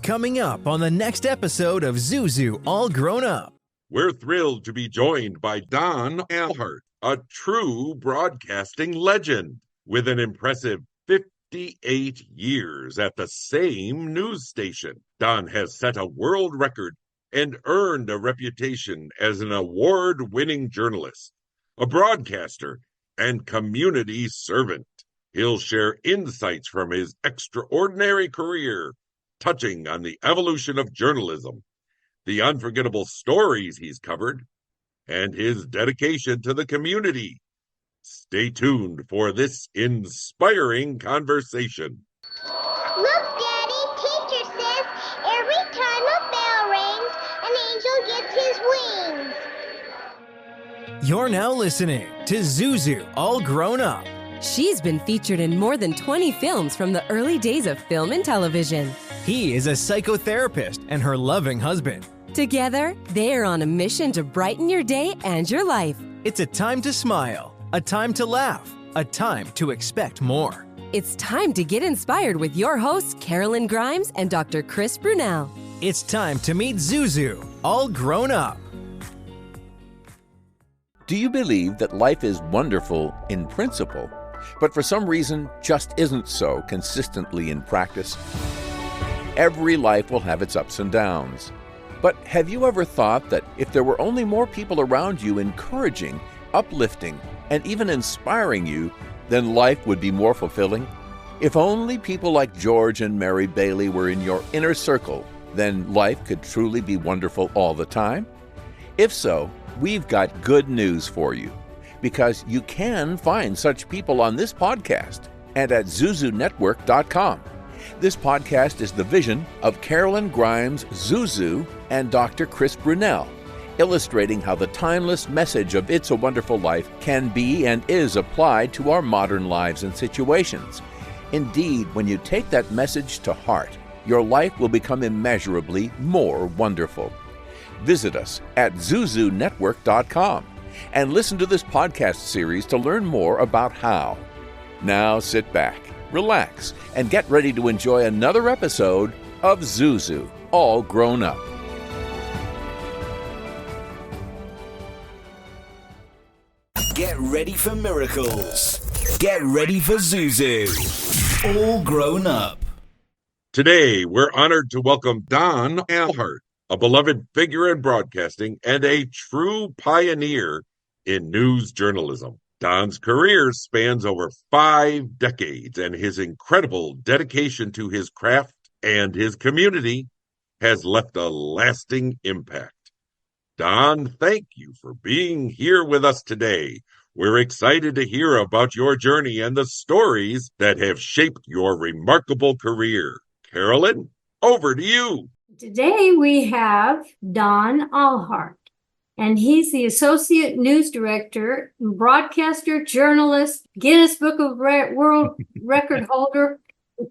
Coming up on the next episode of Zuzu All Grown Up. We're thrilled to be joined by Don Alhart, a true broadcasting legend with an impressive 58 years at the same news station. Don has set a world record and earned a reputation as an award-winning journalist, a broadcaster, and community servant. He'll share insights from his extraordinary career, touching on the evolution of journalism, the unforgettable stories he's covered, and his dedication to the community. Stay tuned for this inspiring conversation. Look, Daddy, teacher says every time a bell rings, an angel gets his wings. You're now listening to Zuzu All Grown Up. She's been featured in more than 20 films from the early days of film and television. He is a psychotherapist and her loving husband. Together, they are on a mission to brighten your day and your life. It's a time to smile, a time to laugh, a time to expect more. It's time to get inspired with your hosts, Karolyn Grimes and Dr. Chris Brunel. It's time to meet Zuzu, all grown up. Do you believe that life is wonderful in principle, but for some reason just isn't so consistently in practice? Every life will have its ups and downs. But have you ever thought that if there were only more people around you encouraging, uplifting, and even inspiring you, then life would be more fulfilling? If only people like George and Mary Bailey were in your inner circle, then life could truly be wonderful all the time? If so, we've got good news for you, because you can find such people on this podcast and at zuzunetwork.com. This podcast is the vision of Karolyn Grimes, Zuzu, and Dr. Chris Brunel, illustrating how the timeless message of It's a Wonderful Life can be and is applied to our modern lives and situations. Indeed, when you take that message to heart, your life will become immeasurably more wonderful. Visit us at zuzunetwork.com and listen to this podcast series to learn more about how. Now sit back, relax, and get ready to enjoy another episode of Zuzu, All Grown Up. Get ready for miracles. Get ready for Zuzu, All Grown Up. Today, we're honored to welcome Don Alhart, a beloved figure in broadcasting and a true pioneer in news journalism. Don's career spans over 5 decades, and his incredible dedication to his craft and his community has left a lasting impact. Don, thank you for being here with us today. We're excited to hear about your journey and the stories that have shaped your remarkable career. Karolyn, over to you. Today we have Don Alhart, and he's the Associate News Director, broadcaster, journalist, Guinness Book of World Record holder,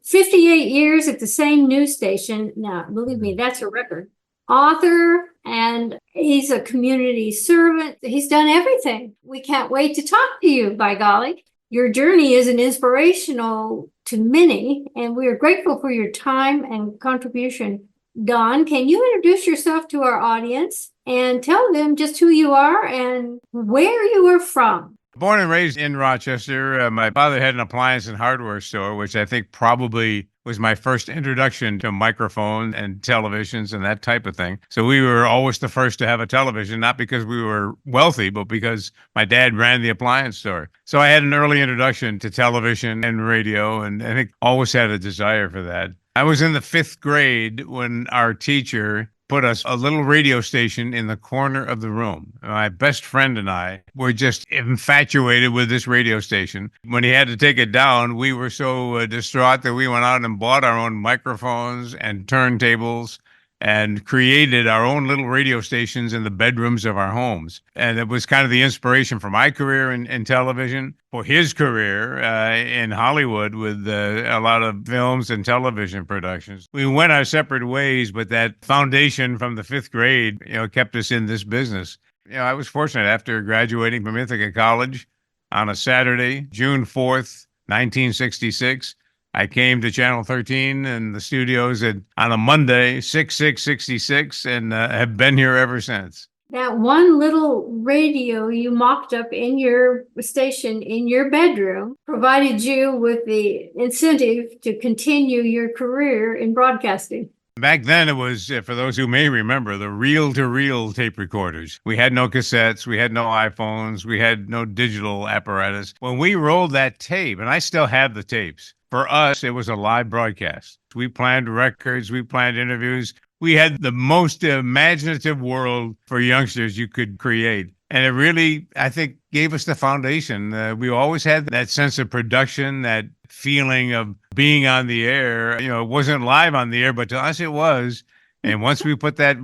58 years at the same news station. Now, believe me, that's a record. Author, and he's a community servant. He's done everything. We can't wait to talk to you, by golly. Your journey is an inspirational to many, and we are grateful for your time and contribution. Don, can you introduce yourself to our audience and tell them just who you are and where you are from? Born and raised in Rochester, my father had an appliance and hardware store, which I think probably was my first introduction to microphone and televisions and that type of thing. So we were always the first to have a television, not because we were wealthy, but because my dad ran the appliance store. So I had an early introduction to television and radio, and I think always had a desire for that. I was in the 5th grade when our teacher put us a little radio station in the corner of the room. My best friend and I were just infatuated with this radio station. When he had to take it down, we were so distraught that we went out and bought our own microphones and turntables and created our own little radio stations in the bedrooms of our homes. And it was kind of the inspiration for my career in television, for his career in Hollywood with a lot of films and television productions. We went our separate ways, but that foundation from the 5th grade, kept us in this business. I was fortunate after graduating from Ithaca College on a Saturday, June 4th, 1966. I came to Channel 13 and the studios on a Monday, 6/6/66, and have been here ever since. That one little radio you mocked up in your station in your bedroom provided you with the incentive to continue your career in broadcasting. Back then, it was, for those who may remember, the reel-to-reel tape recorders. We had no cassettes. We had no iPhones. We had no digital apparatus. When we rolled that tape, and I still have the tapes, for us, it was a live broadcast. We planned records. We planned interviews. We had the most imaginative world for youngsters you could create. And it really, I think, gave us the foundation. We always had that sense of production, that feeling of being on the air. You know, it wasn't live on the air, but to us it was. And once we put that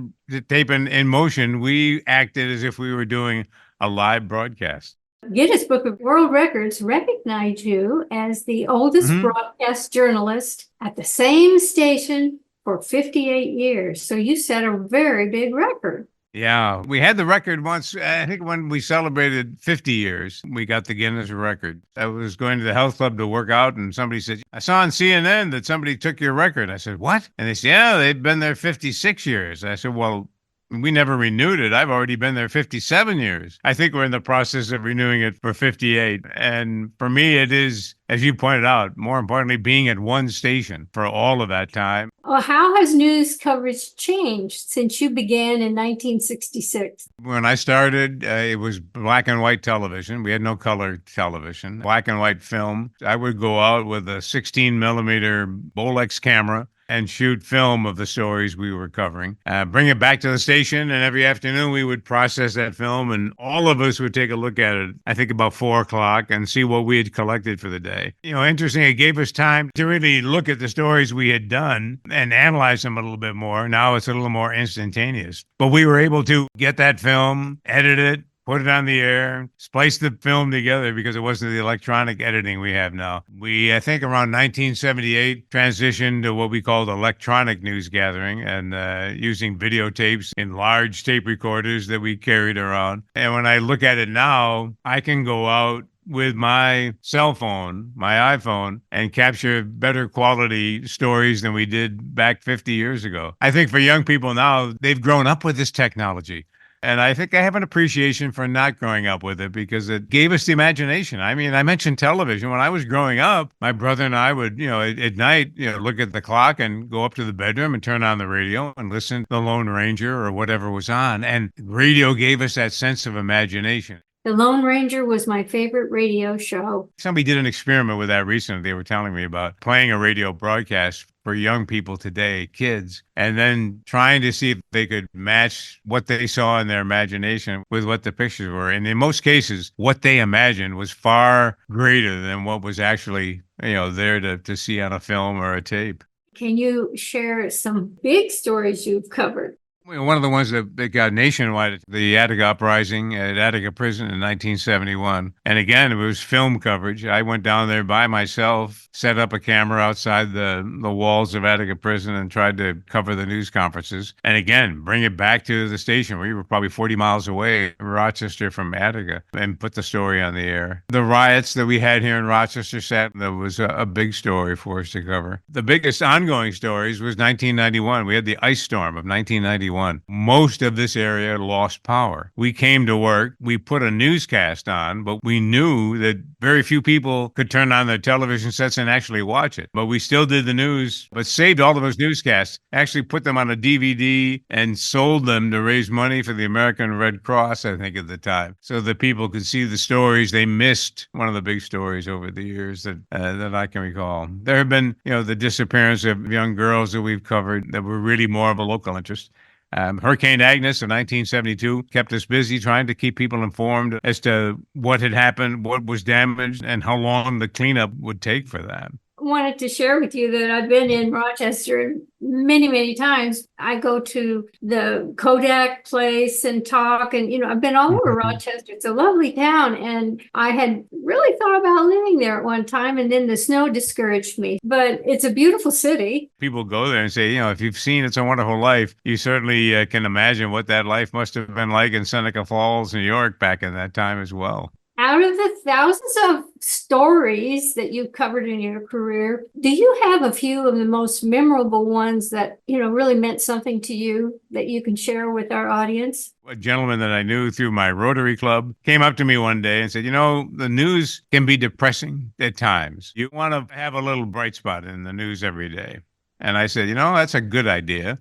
tape in motion, we acted as if we were doing a live broadcast. Guinness Book of World Records recognized you as the oldest broadcast journalist at the same station for 58 years. So you set a very big record. Yeah, we had the record once, I think when we celebrated 50 years, we got the Guinness record. I was going to the health club to work out, and somebody said, I saw on CNN that somebody took your record. I said, what? And they said, yeah, they've been there 56 years. I said, well, we never renewed it. I've already been there 57 years. I think we're in the process of renewing it for 58. And for me, it is, as you pointed out, more importantly, being at one station for all of that time. Well, how has news coverage changed since you began in 1966? When I started, it was black and white television. We had no color television. Black and white film. I would go out with a 16 millimeter Bolex camera and shoot film of the stories we were covering, bring it back to the station, and every afternoon we would process that film, and all of us would take a look at it, I think about 4 o'clock, and see what we had collected for the day. You know, interesting, it gave us time to really look at the stories we had done and analyze them a little bit more. Now it's a little more instantaneous. But we were able to get that film, edit it, put it on the air, splice the film together because it wasn't the electronic editing we have now. We, I think around 1978, transitioned to what we called electronic news gathering and using videotapes in large tape recorders that we carried around. And when I look at it now, I can go out with my cell phone, my iPhone, and capture better quality stories than we did back 50 years ago. I think for young people now, they've grown up with this technology. And I think I have an appreciation for not growing up with it because it gave us the imagination. I mean, I mentioned television. When I was growing up, my brother and I would, at night, look at the clock and go up to the bedroom and turn on the radio and listen to the Lone Ranger or whatever was on. And radio gave us that sense of imagination. The Lone Ranger was my favorite radio show. Somebody did an experiment with that recently. They were telling me about playing a radio broadcast for young people today, kids, and then trying to see if they could match what they saw in their imagination with what the pictures were. And in most cases, what they imagined was far greater than what was actually, there to see on a film or a tape. Can you share some big stories you've covered? One of the ones that got nationwide, the Attica Uprising at Attica Prison in 1971. And again, it was film coverage. I went down there by myself, set up a camera outside the walls of Attica Prison and tried to cover the news conferences. And again, bring it back to the station. We were probably 40 miles away, Rochester from Attica, and put the story on the air. The riots that we had here in Rochester that was a big story for us to cover. The biggest ongoing stories was 1991. We had the ice storm of 1991. Most of this area lost power. We came to work. We put a newscast on, but we knew that very few people could turn on their television sets and actually watch it. But we still did the news, but saved all of those newscasts, actually put them on a DVD and sold them to raise money for the American Red Cross, I think, at the time, so that people could see the stories they missed. One of the big stories over the years that I can recall. There have been, the disappearance of young girls that we've covered that were really more of a local interest. Hurricane Agnes of 1972 kept us busy trying to keep people informed as to what had happened, what was damaged, and how long the cleanup would take for that. Wanted to share with you that I've been in Rochester many, many times. I go to the Kodak place and talk, and I've been all over Rochester. It's a lovely town, and I had really thought about living there at one time, and then the snow discouraged me. But it's a beautiful city. People go there and say, if you've seen It's a Wonderful Life, you certainly can imagine what that life must have been like in Seneca Falls, New York, back in that time as well. Out of the thousands of stories that you've covered in your career, do you have a few of the most memorable ones that, really meant something to you that you can share with our audience? A gentleman that I knew through my Rotary Club came up to me one day and said, the news can be depressing at times. You want to have a little bright spot in the news every day. And I said, that's a good idea.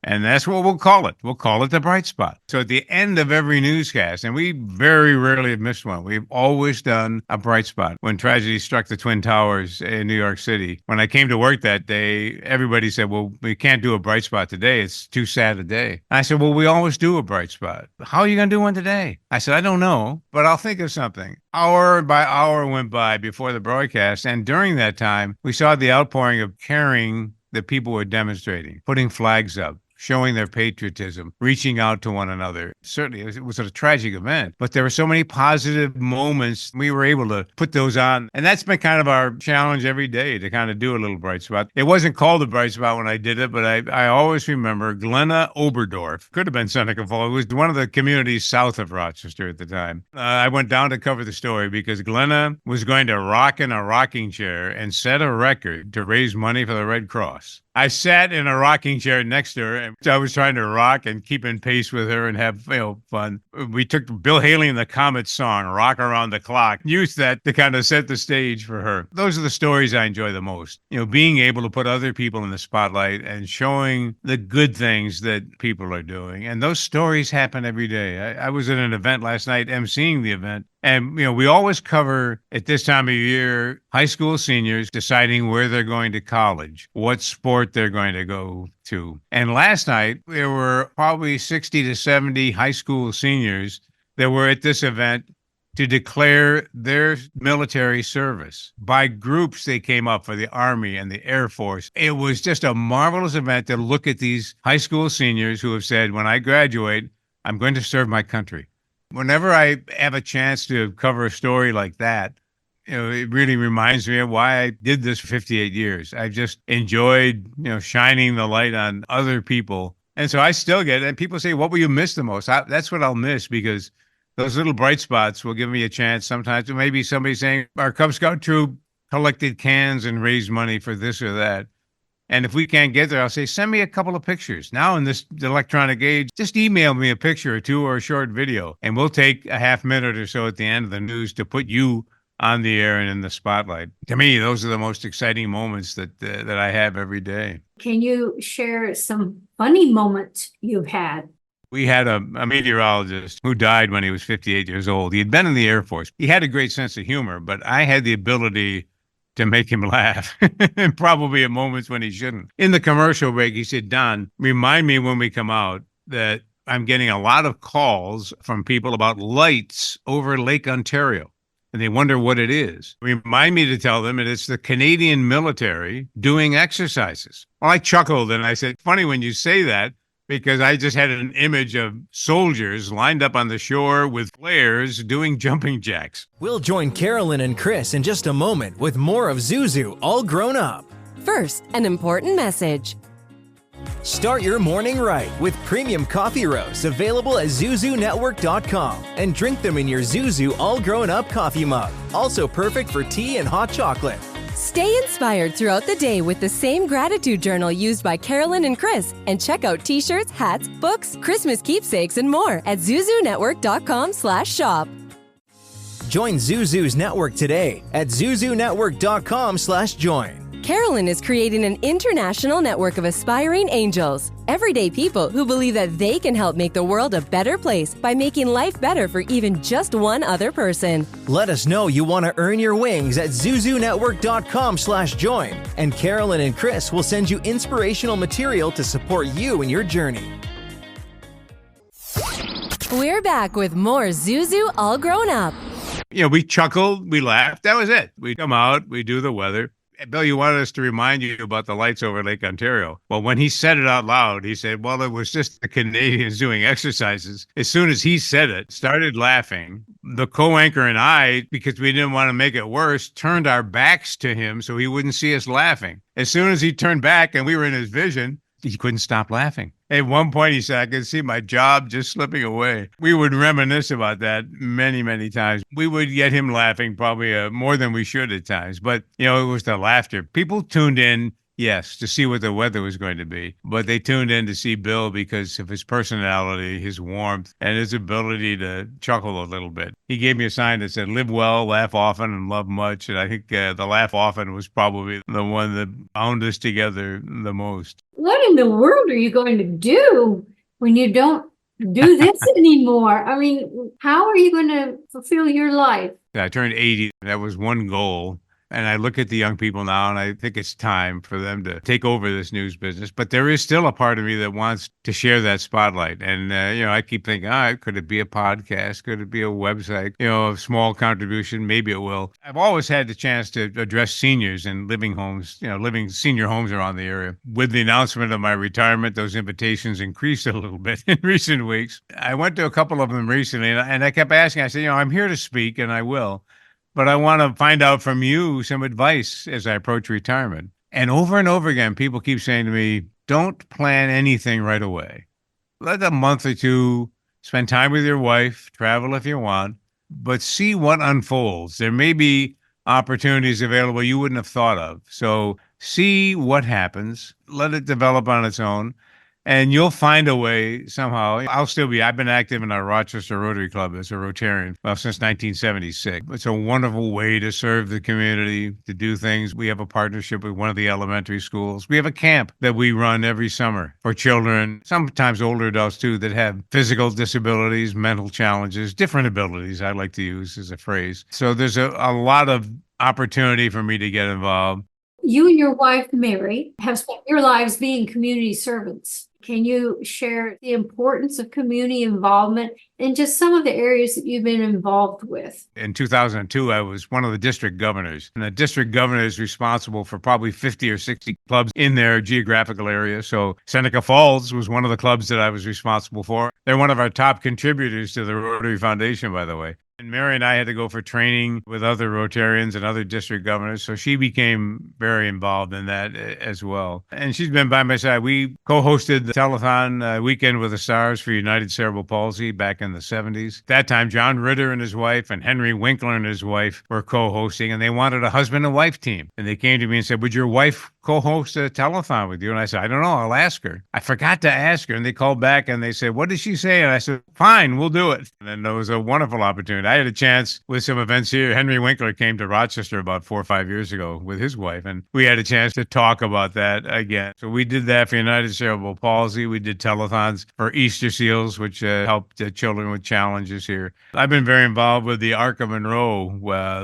And that's what we'll call it. We'll call it the bright spot. So at the end of every newscast, and we very rarely have missed one, we've always done a bright spot. When tragedy struck the Twin Towers in New York City, when I came to work that day, everybody said, well, we can't do a bright spot today. It's too sad a day. And I said, well, we always do a bright spot. How are you going to do one today? I said, I don't know, but I'll think of something. Hour by hour went by before the broadcast. And during that time, we saw the outpouring of caring that people were demonstrating, putting flags up, showing their patriotism, reaching out to one another. Certainly, it was a tragic event, but there were so many positive moments. We were able to put those on. And that's been kind of our challenge every day, to kind of do a little bright spot. It wasn't called a bright spot when I did it, but I always remember Glenna Oberdorf. Could have been Seneca Falls. It was one of the communities south of Rochester at the time. I went down to cover the story because Glenna was going to rock in a rocking chair and set a record to raise money for the Red Cross. I sat in a rocking chair next to her, and I was trying to rock and keep in pace with her and have fun. We took Bill Haley and the Comets song, Rock Around the Clock, used that to kind of set the stage for her. Those are the stories I enjoy the most. Being able to put other people in the spotlight and showing the good things that people are doing. And those stories happen every day. I was at an event last night, emceeing the event. And, we always cover at this time of year, high school seniors deciding where they're going to college, what sport they're going to go to. And last night, there were probably 60 to 70 high school seniors that were at this event to declare their military service. By groups, they came up for the Army and the Air Force. It was just a marvelous event to look at these high school seniors who have said, when I graduate, I'm going to serve my country. Whenever I have a chance to cover a story like that, it really reminds me of why I did this for 58 years. I've just enjoyed, shining the light on other people. And so I still get it. And people say, what will you miss the most? That's what I'll miss, because those little bright spots will give me a chance sometimes. Maybe somebody saying, our Cub Scout troop collected cans and raised money for this or that. And if we can't get there, I'll say, send me a couple of pictures. Now in this electronic age, just email me a picture or two or a short video, and we'll take a half minute or so at the end of the news to put you on the air and in the spotlight. To me, those are the most exciting moments that I have every day. Can you share some funny moments you've had? We had a meteorologist who died when he was 58 years old. He had been in the Air Force. He had a great sense of humor, but I had the ability to make him laugh, and probably at moments when he shouldn't. In the commercial break, he said, Don, remind me when we come out that I'm getting a lot of calls from people about lights over Lake Ontario, and they wonder what it is. Remind me to tell them that it's the Canadian military doing exercises. Well, I chuckled, and I said, funny when you say that, because I just had an image of soldiers lined up on the shore with flares doing jumping jacks. We'll join Karolyn and Chris in just a moment with more of Zuzu All Grown Up. First, an important message. Start your morning right with premium coffee roasts available at ZuzuNetwork.com, and drink them in your Zuzu All Grown Up coffee mug. Also perfect for tea and hot chocolate. Stay inspired throughout the day with the same gratitude journal used by Karolyn and Chris, and check out t-shirts, hats, books, Christmas keepsakes, and more at ZuzuNetwork.com/shop. Join Zuzu's network today at ZuzuNetwork.com/join. Karolyn is creating an international network of aspiring angels, everyday people who believe that they can help make the world a better place by making life better for even just one other person. Let us know you want to earn your wings at ZuzuNetwork.com/join, and Karolyn and Chris will send you inspirational material to support you in your journey. We're back with more Zuzu All Grown Up. We chuckled, we laughed. That was it. We come out, we do the weather. Bill, you wanted us to remind you about the lights over Lake Ontario. Well, when he said it out loud, he said, well, it was just the Canadians doing exercises. As soon as he said it, started laughing. The co-anchor and I, because we didn't want to make it worse, turned our backs to him so he wouldn't see us laughing. As soon as he turned back and we were in his vision, He couldn't stop laughing. At one point, he said, I could see my job just slipping away. We would reminisce about that many, many times. We would get him laughing probably more than we should at times. But, it was the laughter. People tuned in, yes, to see what the weather was going to be. But they tuned in to see Bill because of his personality, his warmth, and his ability to chuckle a little bit. He gave me a sign that said, live well, laugh often, and love much. And I think the laugh often was probably the one that bound us together the most. What in the world are you going to do when you don't do this anymore? I mean, how are you going to fulfill your life? I turned 80. That was one goal. And I look at the young people now, and I think it's time for them to take over this news business. But there is still a part of me that wants to share that spotlight. And, I keep thinking, could it be a podcast? Could it be a website? A small contribution? Maybe it will. I've always had the chance to address seniors in living homes, living senior homes around the area. With the announcement of my retirement, those invitations increased a little bit in recent weeks. I went to a couple of them recently, and I kept asking, I said, I'm here to speak, and I will. But I want to find out from you some advice as I approach retirement. And over again, people keep saying to me, don't plan anything right away. Let a month or two, spend time with your wife, travel if you want, but see what unfolds. There may be opportunities available you wouldn't have thought of. So see what happens, let it develop on its own. And you'll find a way somehow. I've been active in our Rochester Rotary Club as a Rotarian, since 1976. It's a wonderful way to serve the community, to do things. We have a partnership with one of the elementary schools. We have a camp that we run every summer for children, sometimes older adults too, that have physical disabilities, mental challenges, different abilities, I like to use as a phrase. So there's a lot of opportunity for me to get involved. You and your wife, Mary, have spent your lives being community servants. Can you share the importance of community involvement and just some of the areas that you've been involved with? In 2002, I was one of the district governors. And the district governor is responsible for probably 50 or 60 clubs in their geographical area. So Seneca Falls was one of the clubs that I was responsible for. They're one of our top contributors to the Rotary Foundation, by the way. And Mary and I had to go for training with other Rotarians and other district governors. So she became very involved in that as well. And she's been by my side. We co-hosted the telethon Weekend with the Stars for United Cerebral Palsy back in the 70s. At that time, John Ritter and his wife and Henry Winkler and his wife were co-hosting, and they wanted a husband and wife team. And they came to me and said, would your wife co-host a telethon with you? And I said, I don't know. I'll ask her. I forgot to ask her. And they called back and they said, what did she say? And I said, fine, we'll do it. And then it was a wonderful opportunity. I had a chance with some events here. Henry Winkler came to Rochester about 4 or 5 years ago with his wife, and we had a chance to talk about that again. So we did that for United Cerebral Palsy. We did telethons for Easter Seals, which helped children with challenges here. I've been very involved with the Arc of Monroe,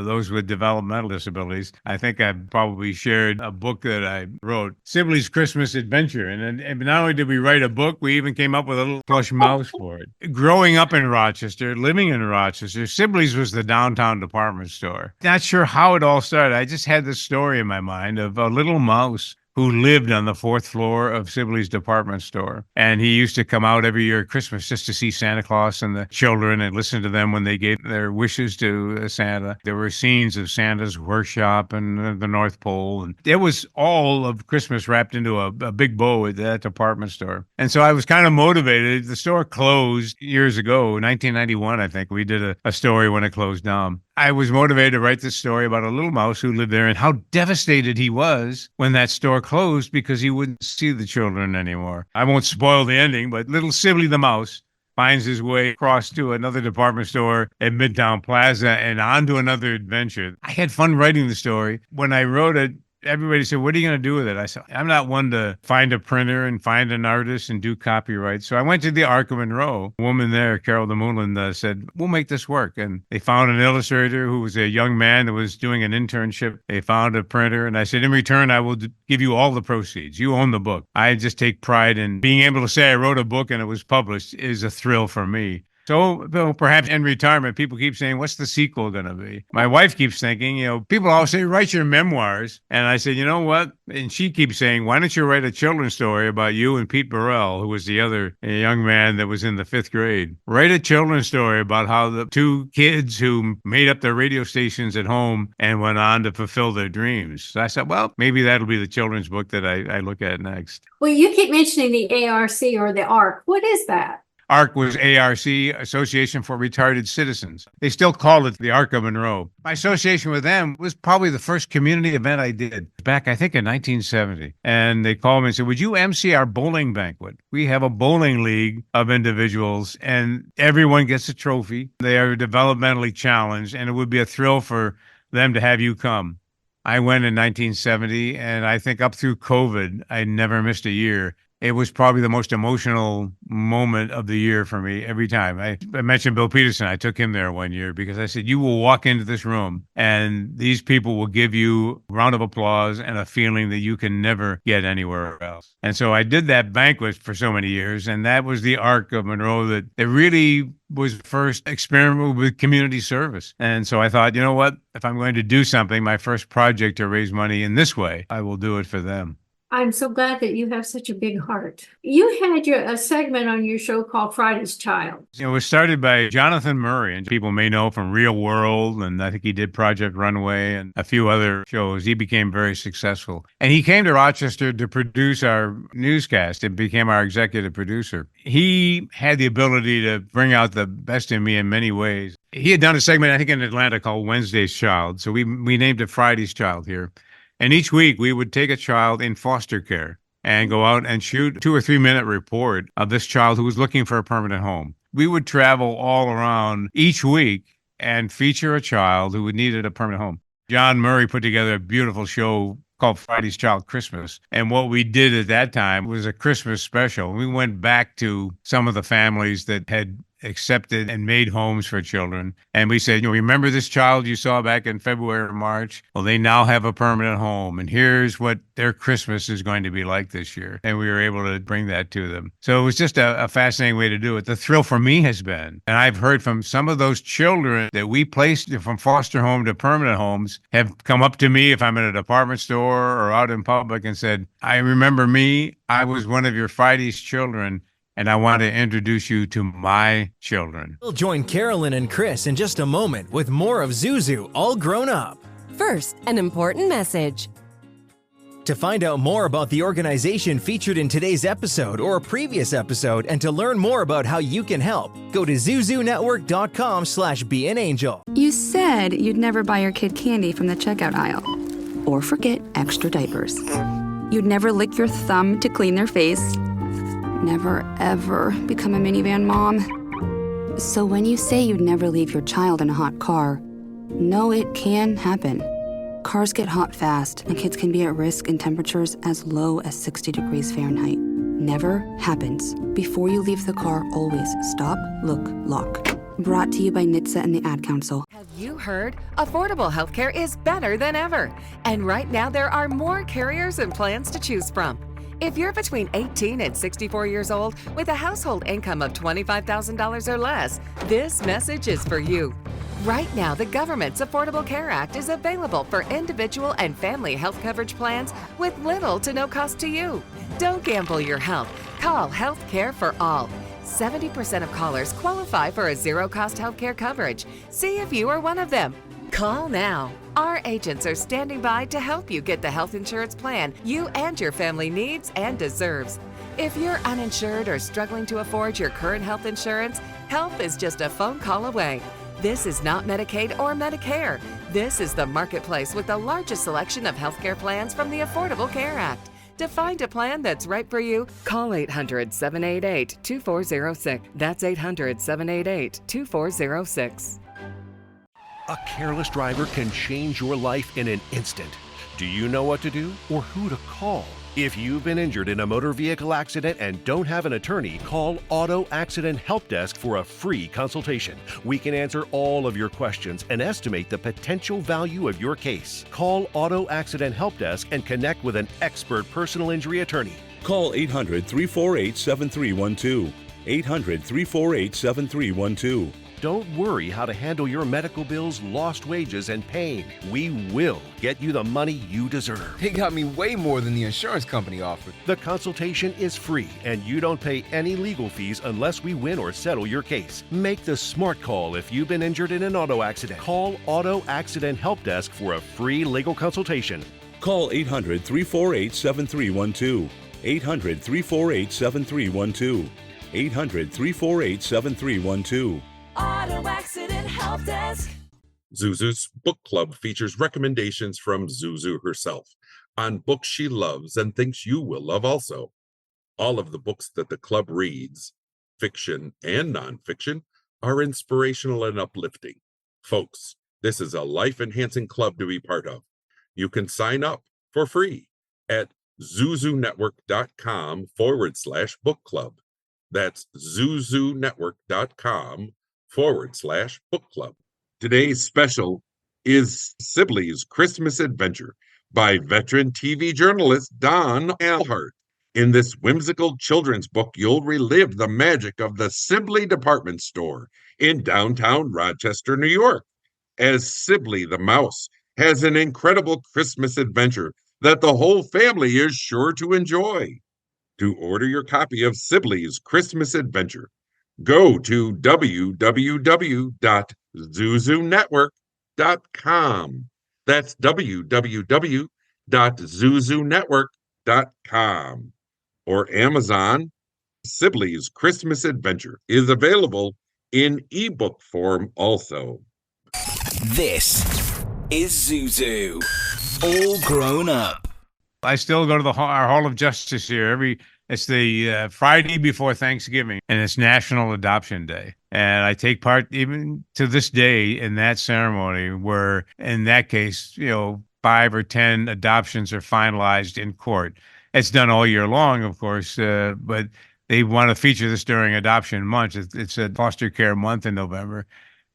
those with developmental disabilities. I think I've probably shared a book that I wrote, Sibley's Christmas Adventure. And not only did we write a book, we even came up with a little plush mouse for it. Growing up in Rochester, living in Rochester, Sibley's was the downtown department store. Not sure how it all started. I just had this story in my mind of a little mouse who lived on the 4th floor of Sibley's department store. And he used to come out every year at Christmas just to see Santa Claus and the children and listen to them when they gave their wishes to Santa. There were scenes of Santa's workshop and the North Pole. And it was all of Christmas wrapped into a big bow at that department store. And so I was kind of motivated. The store closed years ago, 1991, I think. We did a story when it closed down. I was motivated to write this story about a little mouse who lived there and how devastated he was when that store closed because he wouldn't see the children anymore. I won't spoil the ending, but little Sibley the mouse finds his way across to another department store at Midtown Plaza and on to another adventure. I had fun writing the story. When I wrote it, everybody said, what are you going to do with it? I said, I'm not one to find a printer and find an artist and do copyright. So I went to the Arc of Monroe. A woman there, Carol DeMouland, said, we'll make this work. And they found an illustrator who was a young man that was doing an internship. They found a printer. And I said, in return, I will give you all the proceeds. You own the book. I just take pride in being able to say I wrote a book and it was published is a thrill for me. So perhaps in retirement, people keep saying, what's the sequel going to be? My wife keeps thinking, people always say, write your memoirs. And I said, you know what? And she keeps saying, why don't you write a children's story about you and Pete Burrell, who was the other young man that was in the 5th grade? Write a children's story about how the two kids who made up their radio stations at home and went on to fulfill their dreams. So I said, well, maybe that'll be the children's book that I look at next. Well, you keep mentioning the ARC or the ARC. What is that? ARC was ARC, Association for Retarded Citizens. They still call it the Arc of Monroe. My association with them was probably the first community event I did back, I think, in 1970. And they called me and said, would you MC our bowling banquet? We have a bowling league of individuals, and everyone gets a trophy. They are developmentally challenged, and it would be a thrill for them to have you come. I went in 1970, and I think up through COVID, I never missed a year. It was probably the most emotional moment of the year for me every time. I mentioned Bill Peterson. I took him there one year because I said, you will walk into this room and these people will give you a round of applause and a feeling that you can never get anywhere else. And so I did that banquet for so many years, and that was the Arc of Monroe that it really was first experiment with community service. And so I thought, you know what? If I'm going to do something, my first project to raise money in this way, I will do it for them. I'm so glad that you have such a big heart. You had a segment on your show called Friday's Child. It was started by Jonathan Murray, and people may know from Real World, and I think he did Project Runway and a few other shows. He became very successful. And he came to Rochester to produce our newscast and became our executive producer. He had the ability to bring out the best in me in many ways. He had done a segment, I think, in Atlanta called Wednesday's Child. So we named it Friday's Child here. And each week we would take a child in foster care and go out and shoot a 2 or 3 minute report of this child who was looking for a permanent home. We would travel all around each week and feature a child who needed a permanent home. John Murray put together a beautiful show called Friday's Child Christmas. And what we did at that time was a Christmas special. We went back to some of the families that had accepted and made homes for children. And we said, remember this child you saw back in February or March? Well, they now have a permanent home. And here's what their Christmas is going to be like this year. And we were able to bring that to them. So it was just a fascinating way to do it. The thrill for me has been, and I've heard from some of those children that we placed from foster home to permanent homes have come up to me if I'm in a department store or out in public and said, I remember me, I was one of your Friday's children, and I want to introduce you to my children. We'll join Karolyn and Chris in just a moment with more of Zuzu All Grown Up. First, an important message. To find out more about the organization featured in today's episode or a previous episode, and to learn more about how you can help, go to zuzunetwork.com/beanangel. You said you'd never buy your kid candy from the checkout aisle or forget extra diapers. You'd never lick your thumb to clean their face. Never, ever become a minivan mom. So when you say you'd never leave your child in a hot car, know it can happen. Cars get hot fast, and kids can be at risk in temperatures as low as 60 degrees Fahrenheit. Never happens. Before you leave the car, always stop, look, lock. Brought to you by NHTSA and the Ad Council. Have you heard? Affordable healthcare is better than ever. And right now there are more carriers and plans to choose from. If you're between 18 and 64 years old with a household income of $25,000 or less, this message is for you. Right now, the government's Affordable Care Act is available for individual and family health coverage plans with little to no cost to you. Don't gamble your health. Call Health Care for All. 70% of callers qualify for a zero-cost health care coverage. See if you are one of them. Call now. Our agents are standing by to help you get the health insurance plan you and your family needs and deserves. If you're uninsured or struggling to afford your current health insurance, help is just a phone call away. This is not Medicaid or Medicare. This is the marketplace with the largest selection of healthcare plans from the Affordable Care Act. To find a plan that's right for you, call 800-788-2406. That's 800-788-2406. A careless driver can change your life in an instant. Do you know what to do or who to call? If you've been injured in a motor vehicle accident and don't have an attorney, call Auto Accident Help Desk for a free consultation. We can answer all of your questions and estimate the potential value of your case. Call Auto Accident Help Desk and connect with an expert personal injury attorney. Call 800-348-7312. 800-348-7312. Don't worry how to handle your medical bills, lost wages, and pain. We will get you the money you deserve. They got me way more than the insurance company offered. The consultation is free, and you don't pay any legal fees unless we win or settle your case. Make the smart call if you've been injured in an auto accident. Call Auto Accident Help Desk for a free legal consultation. Call 800-348-7312. 800-348-7312. 800-348-7312. Auto Accident Help Desk. Zuzu's book club features recommendations from Zuzu herself on books she loves and thinks you will love also. All of the books that the club reads, fiction and nonfiction, are inspirational and uplifting. Folks, this is a life-enhancing club to be part of. You can sign up for free at zuzunetwork.com/book club. That's zuzunetwork.com/book club. Today's special is Sibley's Christmas Adventure by veteran TV journalist Don Alhart. In this whimsical children's book, you'll relive the magic of the Sibley department store in downtown Rochester, New York, as Sibley the mouse has an incredible Christmas adventure that the whole family is sure to enjoy. To order your copy of Sibley's Christmas Adventure, go to www.zuzunetwork.com. That's www.zuzunetwork.com. Or Amazon. Sibley's Christmas Adventure is available in ebook form also. This is Zuzu, all grown up. I still go to our Hall of Justice here. It's the Friday before Thanksgiving, and it's National Adoption Day. And I take part even to this day in that ceremony where, in that case, 5 or 10 adoptions are finalized in court. It's done all year long, of course, but they want to feature this during Adoption Month. It's a foster care month in November.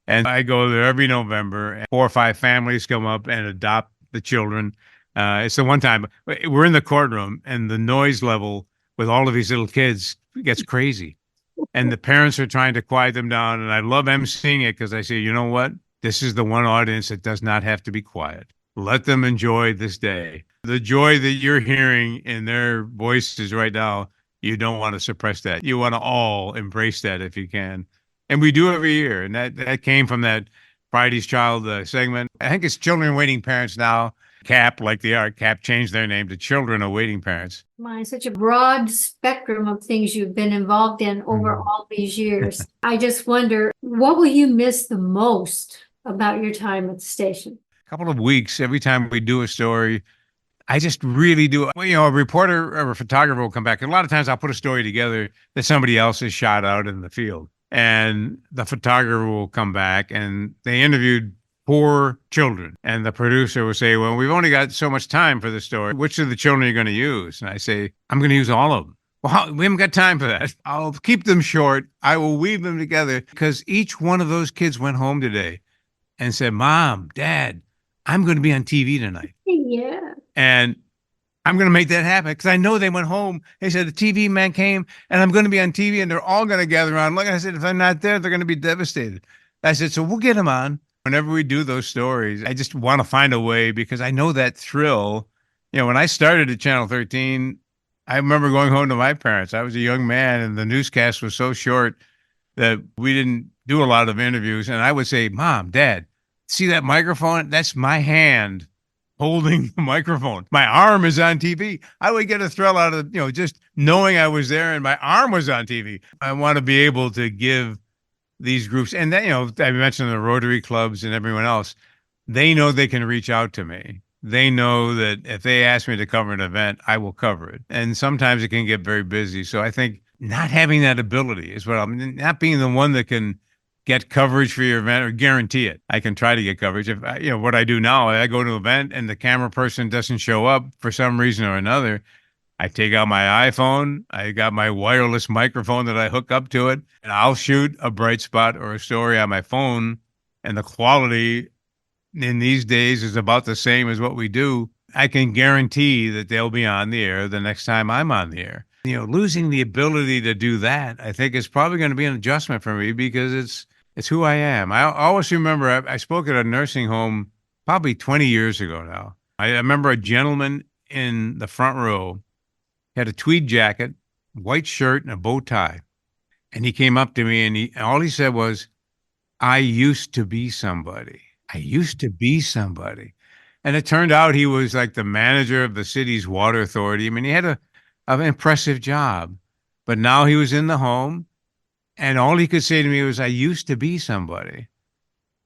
And I go there every November, and 4 or 5 families come up and adopt the children. It's the one time we're in the courtroom, and the noise level with all of these little kids gets crazy. And the parents are trying to quiet them down. And I love emceeing it because I say, you know what? This is the one audience that does not have to be quiet. Let them enjoy this day. The joy that you're hearing in their voices right now, you don't want to suppress that. You want to all embrace that if you can. And we do every year. And that came from that Friday's Child segment. I think it's Children Awaiting Parents now. CAP, like the art, CAP changed their name to Children Awaiting Parents. My, such a broad spectrum of things you've been involved in over all these years. I just wonder, what will you miss the most about your time at the station? A couple of weeks, every time we do a story, I just really do. A reporter or a photographer will come back. And a lot of times I'll put a story together that somebody else has shot out in the field. And the photographer will come back, and they interviewed 4 children. And the producer will say, well, we've only got so much time for the story. Which of the children are you going to use? And I say, I'm going to use all of them. Well, we haven't got time for that. I'll keep them short. I will weave them together, because each one of those kids went home today and said, Mom, Dad, I'm going to be on TV tonight. Yeah. And I'm going to make that happen, because I know they went home. They said, the TV man came, and I'm going to be on TV, and they're all going to gather around. Look, I said, if I'm not there, they're going to be devastated. I said, so we'll get them on. Whenever we do those stories, I just want to find a way, because I know that thrill. When I started at Channel 13, I remember going home to my parents. I was a young man, and the newscast was so short that we didn't do a lot of interviews. And I would say, Mom, Dad, see that microphone? That's my hand holding the microphone. My arm is on TV. I would get a thrill out of, just knowing I was there and my arm was on TV. I want to be able to give these groups, and then, I mentioned the Rotary clubs and everyone else, they know they can reach out to me. They know that if they ask me to cover an event, I will cover it. And sometimes it can get very busy. So I think not having that ability is what I'm not being the one that can get coverage for your event or guarantee it. I can try to get coverage. If what I do now, I go to an event and the camera person doesn't show up for some reason or another, I take out my iPhone. I got my wireless microphone that I hook up to it, and I'll shoot a bright spot or a story on my phone. And the quality in these days is about the same as what we do. I can guarantee that they'll be on the air the next time I'm on the air. losing the ability to do that, I think is probably going to be an adjustment for me because it's who I am. I always remember I spoke at a nursing home probably 20 years ago now. I remember a gentleman in the front row had a tweed jacket, white shirt, and a bow tie. And he came up to me and all he said was, "I used to be somebody. I used to be somebody." And it turned out he was like the manager of the city's water authority. I mean, he had an impressive job, but now he was in the home and all he could say to me was, "I used to be somebody."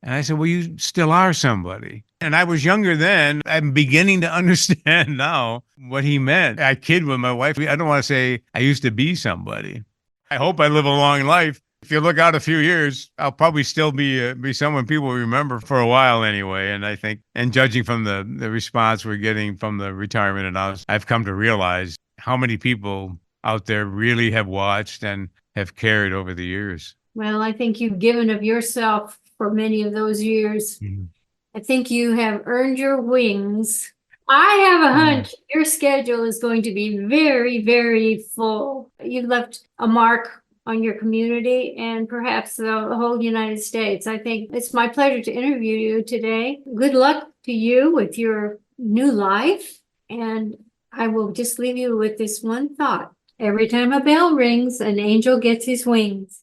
And I said, "Well, you still are somebody." And I was younger then. I'm beginning to understand now what he meant. I kid with my wife. I don't want to say I used to be somebody. I hope I live a long life. If you look out a few years, I'll probably still be someone people remember for a while anyway. And I think, and judging from the response we're getting from the retirement announcement, I've come to realize how many people out there really have watched and have cared over the years. Well, I think you've given of yourself for many of those years. Mm-hmm. I think you have earned your wings. I have a hunch your schedule is going to be very, very full. You've left a mark on your community and perhaps the whole United States. I think it's my pleasure to interview you today. Good luck to you with your new life. And I will just leave you with this one thought. Every time a bell rings, an angel gets his wings.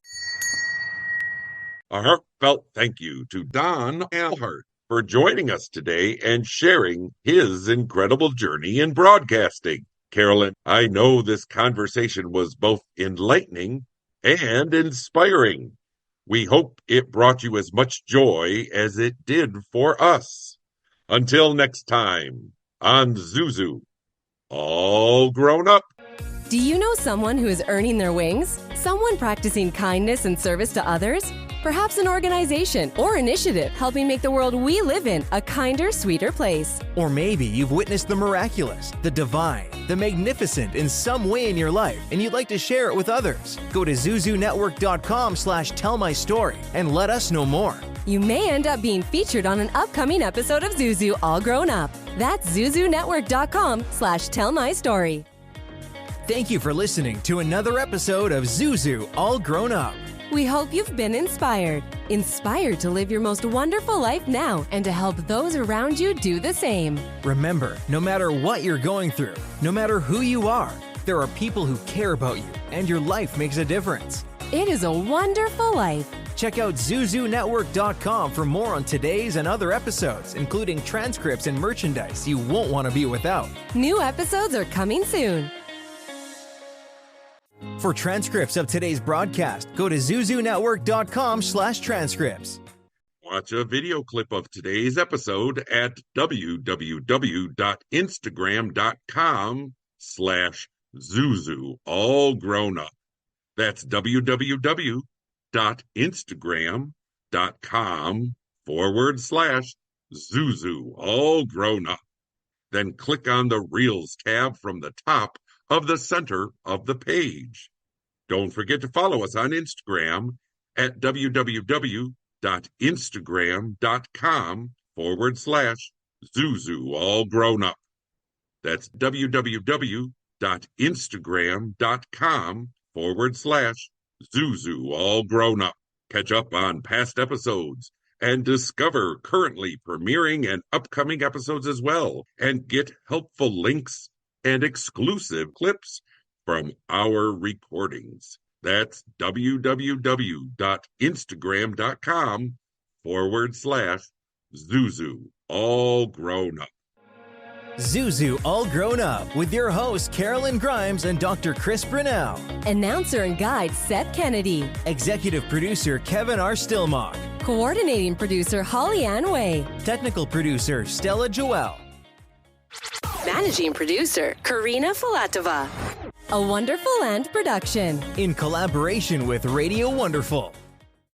A heartfelt thank you to Don Alhart for joining us today and sharing his incredible journey in broadcasting. Karolyn, I know this conversation was both enlightening and inspiring. We hope it brought you as much joy as it did for us. Until next time, on Zuzu, all grown up. Do you know someone who is earning their wings? Someone practicing kindness and service to others? Perhaps an organization or initiative helping make the world we live in a kinder, sweeter place. Or maybe you've witnessed the miraculous, the divine, the magnificent in some way in your life, and you'd like to share it with others. Go to zuzunetwork.com/tellmystory and let us know more. You may end up being featured on an upcoming episode of Zuzu All Grown Up. That's zuzunetwork.com/tellmystory. Thank you for listening to another episode of Zuzu All Grown Up. We hope you've been inspired to live your most wonderful life now and to help those around you do the same. Remember, no matter what you're going through, no matter who you are, there are people who care about you and your life makes a difference. It is a wonderful life. Check out zuzunetwork.com for more on today's and other episodes, including transcripts and merchandise you won't want to be without. New episodes are coming soon. For transcripts of today's broadcast, go to zuzunetwork.com/transcripts. Watch a video clip of today's episode at www.instagram.com/Zuzu all grown up. That's www.instagram.com/Zuzu all grown up. Then click on the Reels tab from the top of the center of the page. Don't forget to follow us on Instagram at www.instagram.com/Zuzu all grown up. That's www.instagram.com/Zuzu all grown up. Catch up on past episodes and discover currently premiering and upcoming episodes as well, and get helpful links and exclusive clips from our recordings. That's www.instagram.com/Zuzu all grown up. Zuzu All Grown Up with your hosts Karolyn Grimes and Dr. Chris Brunel. Announcer and guide Seth Kennedy. Executive producer Kevin R. Stillmock. Coordinating producer Holly Ann Way. Technical producer Stella Joel. Managing producer Karina Filatova. A Wonderful Land production. In collaboration with Radio Wonderful.